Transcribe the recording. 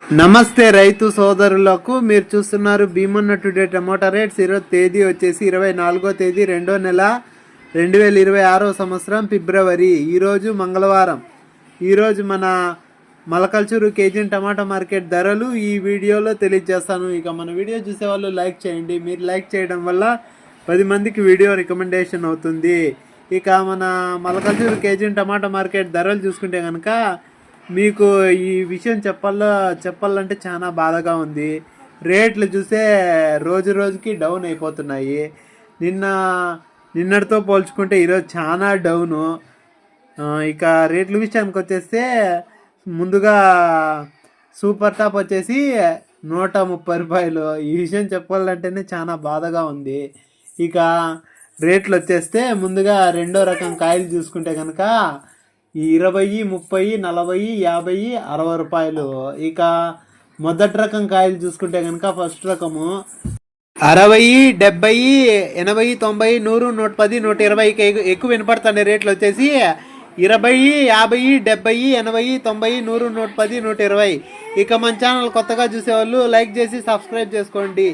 నమస్తే రైతు సోదరులకు, మీరు చూస్తున్నారు భీమన్న టుడే టమోటా రేట్స్. ఈరోజు తేదీ వచ్చేసి 24వ తేదీ 2వ నెల 2026వ సంవత్సరం ఫిబ్రవరి. ఈరోజు మంగళవారం. ఈరోజు మన మలకల్చూరు కేజీ టమాటా మార్కెట్ ధరలు ఈ వీడియోలో తెలియజేస్తాను. ఇక మన వీడియో చూసేవాళ్ళు లైక్ చేయండి. మీరు లైక్ చేయడం వల్ల 10 మందికి వీడియో రికమెండేషన్ అవుతుంది. ఇక మన మలకల్చూరు కేజీ టమాటా మార్కెట్ ధరలు చూసుకుంటే కనుక మీకు ఈ విషయం చెప్పాలంటే చాలా బాధగా ఉంది. రేట్లు చూస్తే రోజు రోజుకి డౌన్ అయిపోతున్నాయి. నిన్నటితో పోల్చుకుంటే ఈరోజు చాలా డౌను. ఇక రేట్ల విషయానికి వచ్చేస్తే ముందుగా సూపర్ టాప్ వచ్చేసి 130 రూపాయలు. ఈ విషయం చెప్పాలంటేనే చాలా బాధగా ఉంది. ఇక రేట్లు వచ్చేస్తే ముందుగా రెండో రకం కాయలు చూసుకుంటే కనుక 20, 30, 40, 50, 60 రూపాయలు. ఇక మొదటి రకం కాయలు చూసుకుంటే కనుక ఫస్ట్ రకము 60, 70, 80, 90, 100, 110, 120 ఎక్కువ వినపడుతుంది. రేట్లు వచ్చేసి 20, 50, 70, 80, 90, 100, 110, 120. ఇక మన ఛానల్ కొత్తగా చూసేవాళ్ళు లైక్ చేసి సబ్స్క్రైబ్ చేసుకోండి.